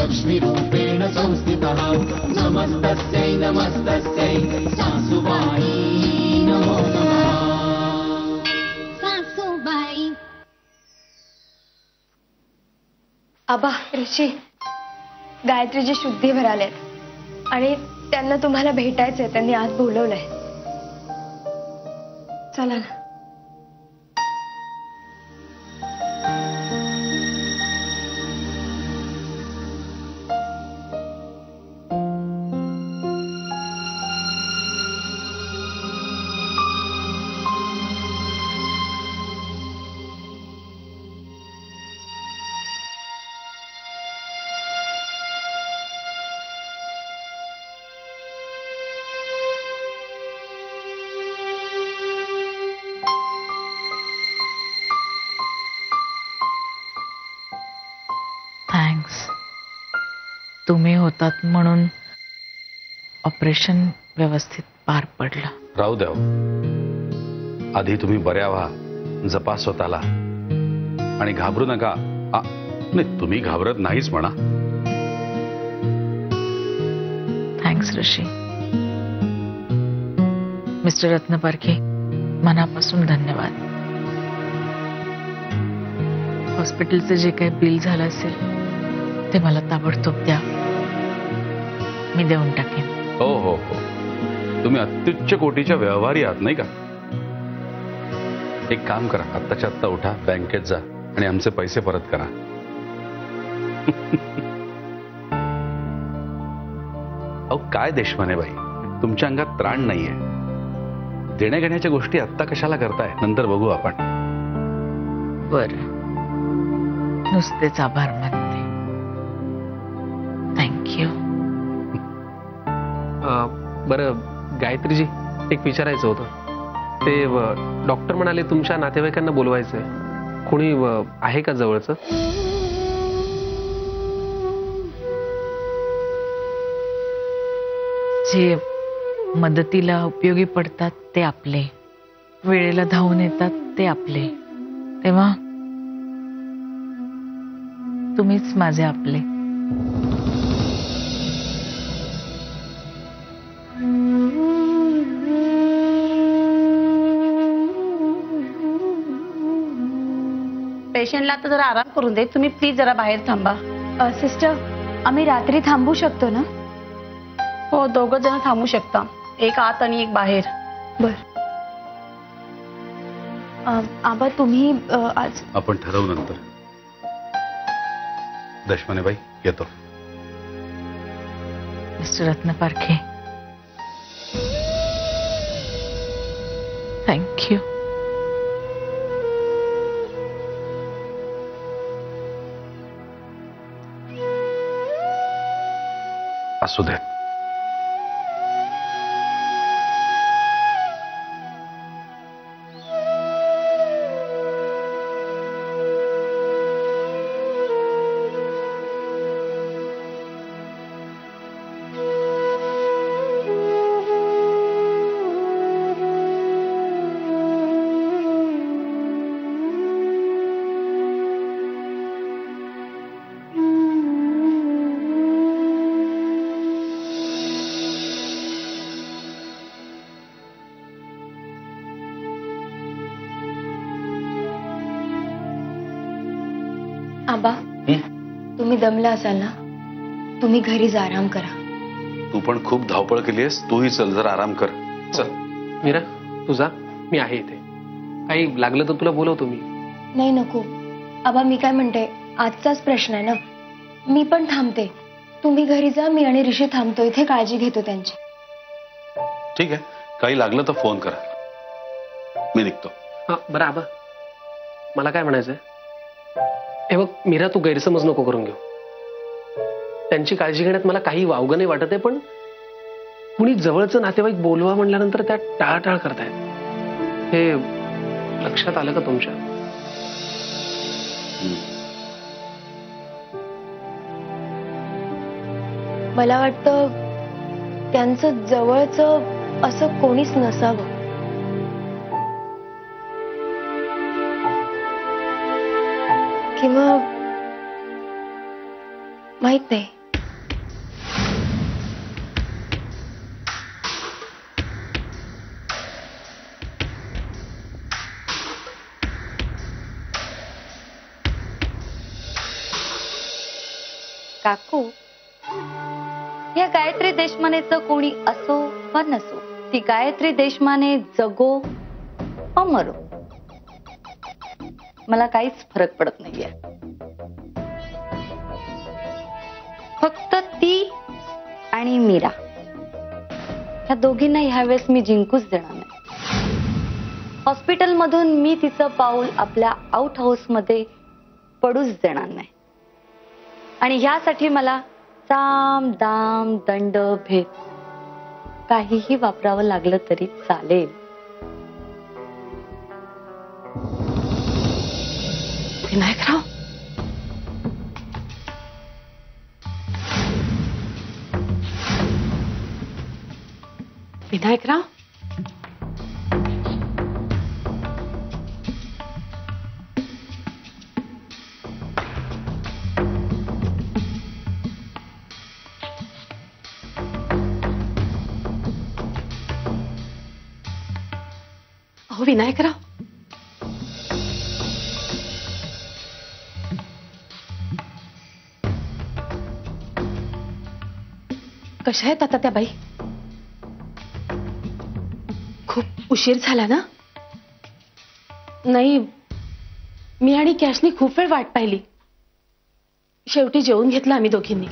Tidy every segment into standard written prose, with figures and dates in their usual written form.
लक्ष्मीरूपेण संस्थितः नमस्तस्यै नमस्तस्यै सासुबाई नमो नमः। सासुबाई। आबा ऋषी, गायत्रीजी शुद्धीवर आलेत आणि त्यांना तुम्हाला भेटायचंय, त्यांनी आज बोलवलंय. चला ना. थँक्स. तुम्ही होतात म्हणून ऑपरेशन व्यवस्थित पार पडलं. राहू द्या. आधी तुम्ही बऱ्या व्हा, जपा स्वतःला आणि घाबरू नका. नाही, तुम्ही घाबरत नाहीच म्हणा. थँक्स ऋषी. मिस्टर रत्नपारखे, मनापासून धन्यवाद. हॉस्पिटलचे जे काही बिल झालं असेल ते मला ताबडतोब द्या, मी देऊन टाकेन. हो हो हो, तुम्ही अत्युच्च कोटीच्या व्यवहारी आहात नाही का. एक काम करा, आत्ताच्या आत्ता उठा, बँकेत जा आणि आमचे पैसे परत करा. अहो काय देशमाने बाई, तुमच्या अंगात त्राण नाहीये. देण्या घेण्याच्या गोष्टी आत्ता कशाला करताय, नंतर बघू आपण. बरं, नुसतेच आभार मानते. थँक्यू. बरं गायत्रीजी, एक विचारायचं होतं. ते डॉक्टर म्हणाले तुमच्या नातेवाईकांना बोलवायचंय. कोणी आहे का जवळचं? जे मदतीला उपयोगी पडतात ते आपले, वेळेला धावून येतात ते आपले. तेव्हा तुम्हीच माझे आपले. पेशंटला आता जरा आराम करून दे. तुम्ही प्लीज जरा बाहेर थांबा. सिस्टर, आम्ही रात्री थांबू शकतो ना? हो, दोघं जण थांबू शकता, एक आत आणि एक बाहेर. बर. आबा तुम्ही आज आपण ठरवू नंतर. देशमाने बाई, येतो. Mister Ratnaparkhe, thank you. असू दे. आबा, तुम्ही दमला असाल ना, तुम्ही घरी जा, आराम करा. तू पण खूप धावपळ केलीस, तूही चल, जरा आराम कर. चल. मीरा, तू जा, मी आहे इथे. काही लागलं तर तुला बोलवतो मी. नाही नको. आबा मी काय म्हणते, आजचाच प्रश्न आहे ना, मी पण थांबते. तुम्ही घरी जा, मी आणि ऋषी थांबतो इथे, काळजी घेतो त्यांची. ठीक आहे, काही लागलं तर फोन करा, मी निघतो. हा बरं आबा, मला काय म्हणायचंय, हे बघ मीरा, तू गैरसमज नको करून घेऊ. त्यांची काळजी घेण्यात मला काही वावगं नाही वाटत आहे, पण कुणी जवळचं नातेवाईक बोलवा म्हणल्यानंतर त्या टाळाटाळ करतायत. हे लक्षात आलं का तुमच्या? मला वाटतं त्यांचं जवळचं असं कोणीच नसावं. किंवा माहित नाही. काकू, या गायत्री देशमानेचं कोणी असो वा नसो, ती गायत्री देशमाने जगो वा मरो, मला काहीच फरक पडत नाहीये. फक्त ती आणि मीरा ह्या दोघींना ह्यावेळेस मी जिंकूच देणार नाही. हॉस्पिटलमधून मी तिचं पाऊल आपल्या आउट हाऊस मध्ये पडूच देणार नाही. आणि ह्यासाठी मला साम दाम दंड भेद काहीही वापरावं लागलं तरी चालेल. विनायकराव, विनायकराव, अहो विनायकराव, कशा आहेत आता त्या बाई? खूप उशीर झाला ना? नाही, मी आणि कॅशनी खूप वेळ वाट पाहिली. शेवटी जेवून घेतलं आम्ही दोघींनी.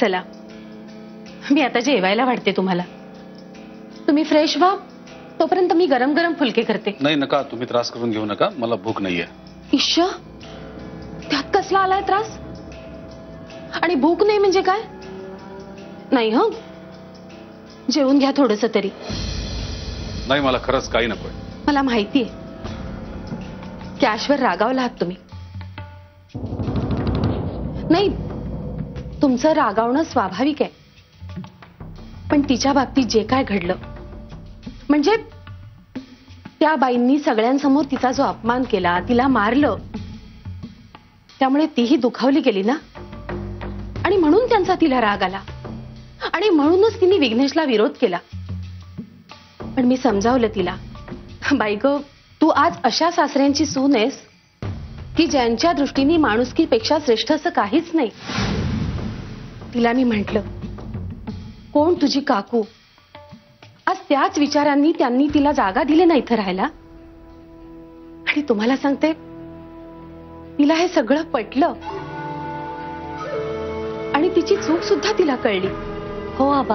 चला, मी आता जेवायला वाढते तुम्हाला. तुम्ही फ्रेश व्हा, तोपर्यंत मी गरम गरम फुलके करते. नाही नका, तुम्ही त्रास करून घेऊ नका, मला भूक नाहीये. इश्श, त्यात कसला आलाय त्रास? आणि भूक नाही म्हणजे काय? नाही हं, जेवून घ्या थोडस तरी. नाही, मला खरंच काही नकोय. मला माहितीये कॅशवर रागावला आहात तुम्ही. नाही, तुमचं रागावणं स्वाभाविक आहे. पण तिच्या बाबतीत जे काय घडलं, म्हणजे त्या बाईंनी सगळ्यांसमोर तिचा जो अपमान केला, तिला मारलं, त्यामुळे तीही दुखावली गेली ना. आणि म्हणून त्यांचा तिला राग आला, आणि म्हणूनच तिने विघ्नेशला विरोध केला. पण मी समजावलं तिला, बाई ग, तू आज अशा सासऱ्यांची सून आहेस की ज्यांच्या दृष्टीने माणुसकीपेक्षा श्रेष्ठ असं काहीच नाही. तिला मी म्हंटल, कोण तुझी काकू? आज त्याच विचारांनी त्यांनी तिला जागा दिली नाही इथं राहायला. आणि तुम्हाला सांगते, तिला हे सगळं पटलं आणि तिची चूक सुद्धा तिला कळली. हो आबा,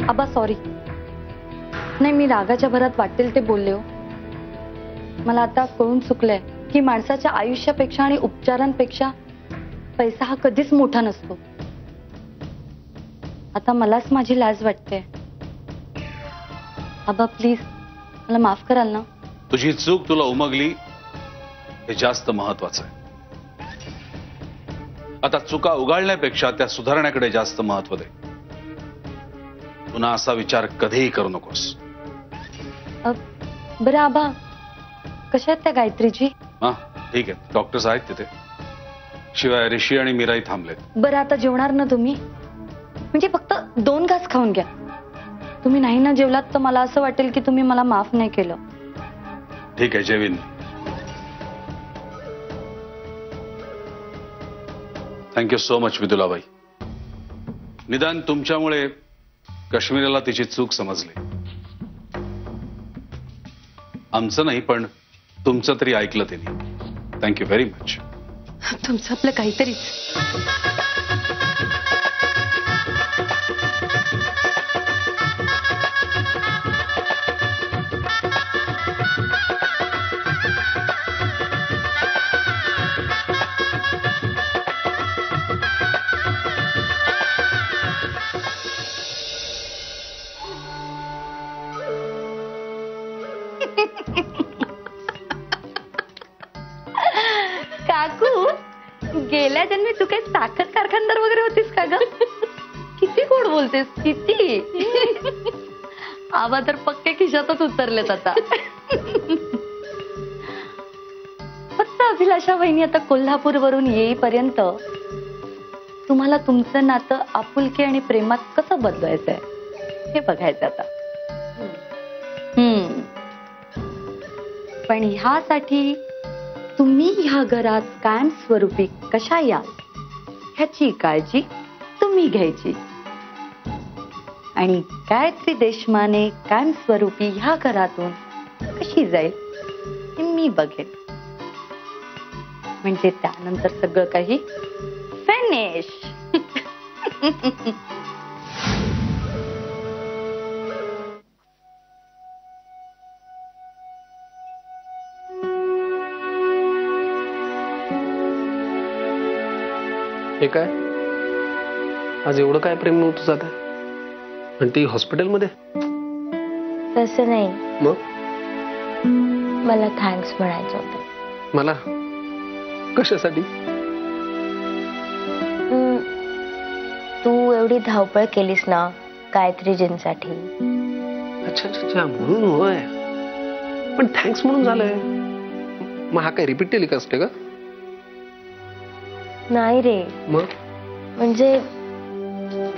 आबा सॉरी. नाही, मी रागाच्या भरात वाटेल ते बोलले हो. मला आता कळून चुकलंय की माणसाच्या आयुष्यापेक्षा आणि उपचारांपेक्षा पैसा हा कधीच मोठा नसतो. आता मलाच माझी लाज वाटते. आबा प्लीज मला माफ कराल ना? तुझी चूक तुला उमगली हे जास्त महत्वाचं आहे. आता चुका उगाळण्यापेक्षा त्या सुधारण्याकडे जास्त महत्व दे. पुन्हा असा विचार कधीही करू नकोस. बरं आबा, कशा आहेत त्या गायत्रीजी? हा ठीक आहे, डॉक्टर्स आहेत तिथे. शिवाय ऋषी आणि मीराही थांबलेत. बरं आता जेवणार ना तुम्ही? म्हणजे फक्त 2 घास खाऊन घ्या. तुम्ही नाही ना जेवलात तर मला असं वाटेल की तुम्ही मला माफ नाही केलं. ठीक आहे, जेवीन. Thank you so much Vidulabai. निदान तुमच्यामुळे काश्मीराला तिची चूक समजली. आमचं नाही पण तुमचं तरी ऐकलं तिने. Thank you very much. तुमचं आपलं काहीतरी. काकू, गेल्या जन्मी तू काही साखर कारखानदार वगैरे होतीस का ग? किती गोड बोलतेस, किती. आवा तर पक्के खिशातच उतरलेत आता. फक्त अभिलाषा वहिनी आता कोल्हापूर वरून येईपर्यंत तुम्हाला तुमचं नातं आपुलकी आणि प्रेमात कसं बदलायचंय हे बघायचं आता. पण ह्यासाठी तुम्ही ह्या घरात कायमस्वरूपी कशा याल ह्याची काळजी तुम्ही घ्यायची. आणि गायत्री देशमाने कायमस्वरूपी ह्या घरातून कशी जाईल हे मी बघेन. म्हणजे त्यानंतर सगळं काही फिनिश. हे काय आज एवढं काय प्रेम नव्हतं जात आणि ती हॉस्पिटलमध्ये? तसं नाही, मग मला थँक्स म्हणायचं होतं. मला कशासाठी? तू एवढी धावपळ केलीस ना गायत्रीजींसाठी. अच्छा अच्छा अच्छा, म्हणून होय. पण थँक्स म्हणून झालंय. मग हा काय रिपीट टेलिकास्ट आहे का? नाही रे, मग म्हणजे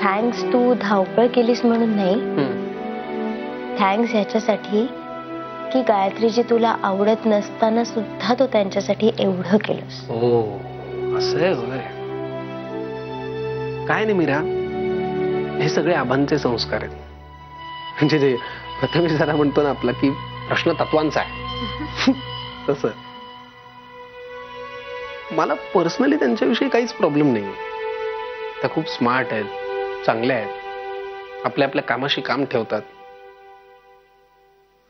थँक्स तू धावपळ केलीस म्हणून नाही. थँक्स ह्याच्यासाठी की गायत्रीजी तुला आवडत नसताना सुद्धा तो त्यांच्यासाठी एवढं केलंस. हो असं आहे होय. काय नाही मीरा, हे सगळे आबांचे संस्कार आहेत. म्हणजे ते प्रथमेश जरा म्हणतो ना आपला की प्रश्न तत्वांचा आहे तसं. मला पर्सनली त्यांच्याविषयी काहीच प्रॉब्लेम नाही. त्या खूप स्मार्ट आहेत, चांगल्या आहेत, आपल्या आपल्या कामाशी काम ठेवतात.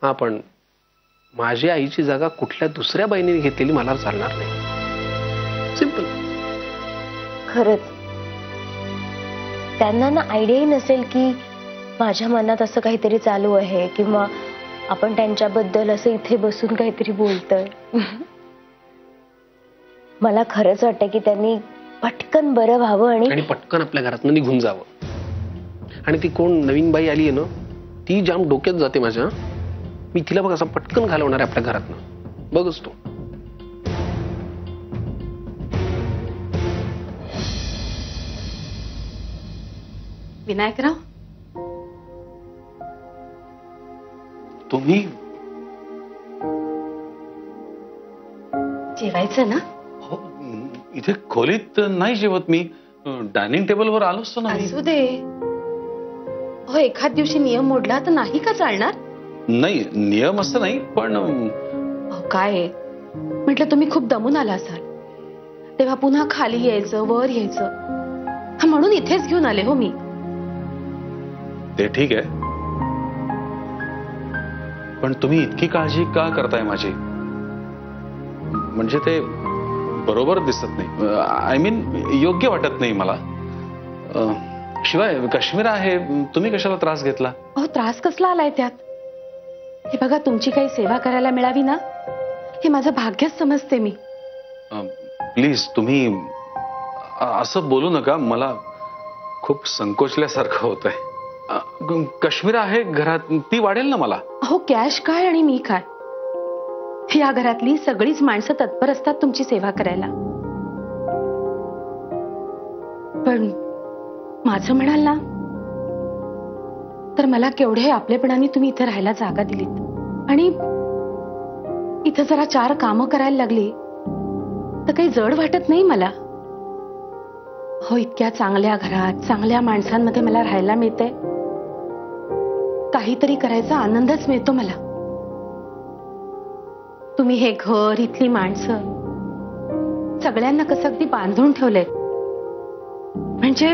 हा पण माझ्या आईची जागा कुठल्या दुसऱ्या बाईने घेतलेली मला चालणार नाही. सिंपल. खरंच त्यांना ना आयडियाही नसेल की माझ्या मनात असं काहीतरी चालू आहे किंवा आपण त्यांच्याबद्दल असं इथे बसून काहीतरी बोलतोय. मला खरंच वाटतं की त्यांनी पटकन बरं व्हावं आणि पटकन आपल्या घरातनं निघून जावं. आणि ती कोण नवीन बाई आली आहे ना, ती जाम डोक्यात जाते माझ्या. मी तिला बघ असं पटकन घालवणार आहे आपल्या घरातनं. बघच तो. विनायकराव, तुम्ही जेवायचं ना? हो, इथे खोलीत नाही जेवत मी. डायनिंग टेबलवर आलो असतो ना. असू दे. हो, एखाद दिवशी नियम मोडला तर नाही का चालणार? नाही, नियम असं नाही पण काय म्हटलं, तुम्ही खूप दमून आला असाल तेव्हा पुन्हा खाली यायचं, वर यायचं, म्हणून इथेच घेऊन आले हो मी. ते ठीक आहे, पण तुम्ही इतकी काळजी का करताय माझी? म्हणजे ते बरोबर दिसत नाही. आय मीन योग्य वाटत नाही मला. शिवाय काश्मीर आहे, तुम्ही कशाला त्रास घेतला? अहो, त्रास कसला आलाय त्यात? हे बघा, तुमची काही सेवा करायला मिळावी ना, हे माझं भाग्यच समजते मी. प्लीज तुम्ही असं बोलू नका. मला खूप संकोचल्यासारखं होत आहे. काश्मीर आहे घरात, ती वाढेल ना मला. अहो, कॅश काय आणि मी काय, या घरातली सगळीच माणसं तत्पर असतात तुमची सेवा करायला. पण माझं म्हणाल ना तर मला केवढे आपलेपणाने तुम्ही इथे राहायला जागा दिलीत आणि इथं जरा 4 कामं करायला लागली तर काही जड वाटत नाही मला. हो, इतक्या चांगल्या घरात चांगल्या माणसांमध्ये मला राहायला मिळते, काहीतरी करायचा आनंदच मिळतो मला. तुम्ही हे घर, इथली माणसं सगळ्यांना कसं अगदी बांधून ठेवलंय. म्हणजे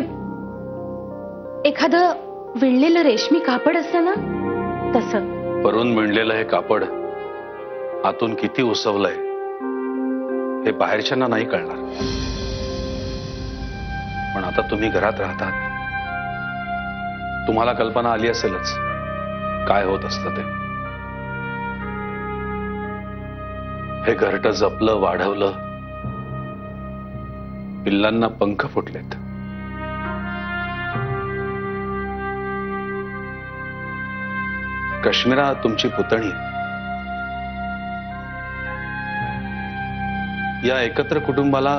एखादं विणलेलं रेशमी कापड असतं ना तसं. भरून विणलेलं हे कापड आतून किती उसवलंय हे बाहेरच्यांना नाही कळणार. पण आता तुम्ही घरात राहतात, तुम्हाला कल्पना आली असेलच काय होत असतं ते. हे घरटं जपलं, वाढवलं, पिल्लांना पंख फुटलेत. काश्मीरा तुमची पुतणी. या एकत्र कुटुंबाला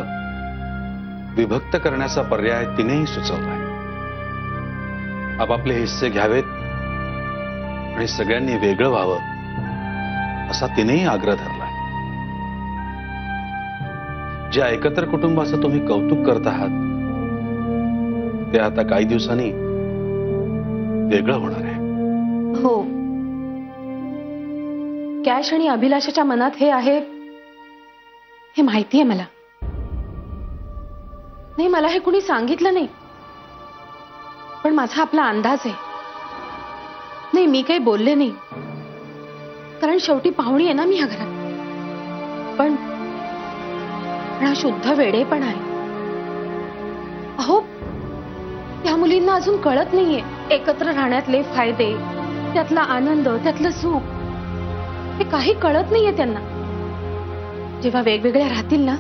विभक्त करण्याचा पर्याय तिनेही सुचवलाय. आपापले हिस्से घ्यावेत आणि सगळ्यांनी वेगळं व्हावं असा तिनेही आग्रह धरलाय. ज्या एकत्र कुटुंबाचं तुम्ही कौतुक करत आहात ते आता काही दिवसांनी वेगळं होणार आहे. हो, कॅश आणि अभिलाषाच्या मनात हे आहे हे माहिती आहे मला. नाही, मला हे कुणी सांगितलं नाही, पण माझा आपला अंदाज आहे. नाही, मी काही बोलले नाही, कारण शेवटी पाहुणी आहे ना मी ह्या घरात. पण हा शुद्ध वेडेपणा आहे. अहो, त्या मुलींना अजून कळत नाहीये एकत्र राहण्यातले फायदे, त्यातला आनंद, त्यातलं सुख, हे काही कळत नाहीये त्यांना. जेव्हा वेगवेगळ्या राहतील ना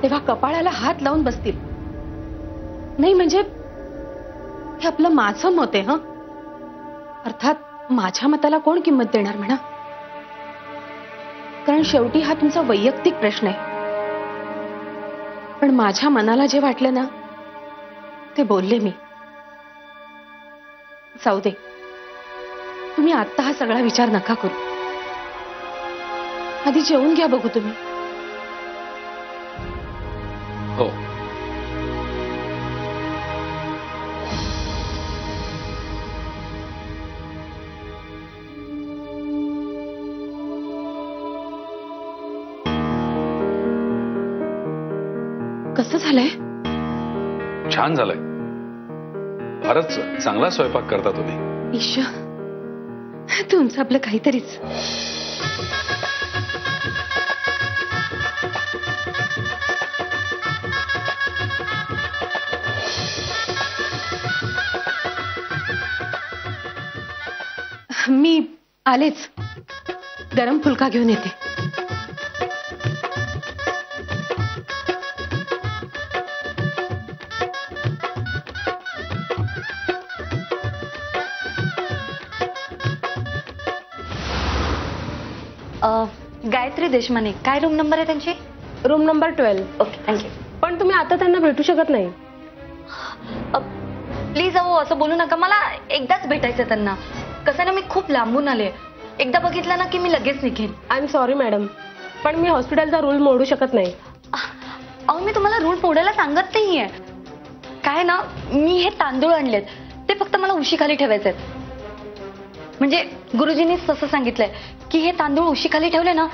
तेव्हा कपाळाला हात लावून बसतील. नाही म्हणजे हे आपलं माझं मत आहे. हं, अर्थात माझ्या मताला कोण किंमत देणार म्हणा, कारण शेवटी हा तुमचा वैयक्तिक प्रश्न आहे. पण माझ्या मनाला जे वाटलं ना ते बोलले मी. जाऊ दे, तुम्ही आत्ता हा सगळा विचार नका करू. आधी जेवून घ्या बघू तुम्ही. हो. कसं झालंय? छान झालंय. फारच चांगला स्वयंपाक करता तुम्ही. ईश, तुमचं आपलं काहीतरीच. मी आलेच. गरम फुलका घेऊन येते. गायत्री देशमाने, काय रूम नंबर आहे त्यांची? Room number 12. Okay, thank you. पण तुम्ही आता त्यांना भेटू शकत नाही. प्लीज अहो, असं बोलू नका. मला एकदाच भेटायचं त्यांना. कसं ना, मी खूप लांबून आले. एकदा बघितलं ना की मी लगेच निघेन. आय एम सॉरी मॅडम, पण मी हॉस्पिटलचा रूल मोडू शकत नाही. अहो, मी तुम्हाला रूल मोडायला सांगत नाहीये. काय ना, मी हे तांदूळ आणलेत, ते फक्त मला उशीखाली ठेवायचे आहेत. म्हणजे गुरुजींनीच तसं सांगितलंय की हे तांदूळ उशीखाली ठेवले ना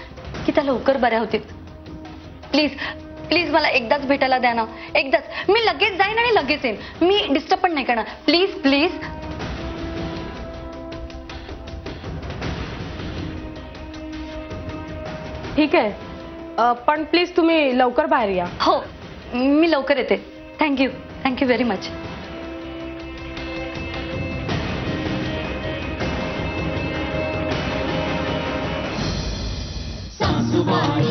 की त्या लवकर बऱ्या होतील. प्लीज प्लीज मला एकदाच भेटायला द्या ना. एकदाच. मी लगेच जाईन आणि लगेच येईन. मी डिस्टर्ब पण नाही करणार. Please please. ठीक आहे, पण प्लीज तुम्ही लवकर बाहेर या. हो, मी लवकर येते. Thank you, thank you very much. सासूबाई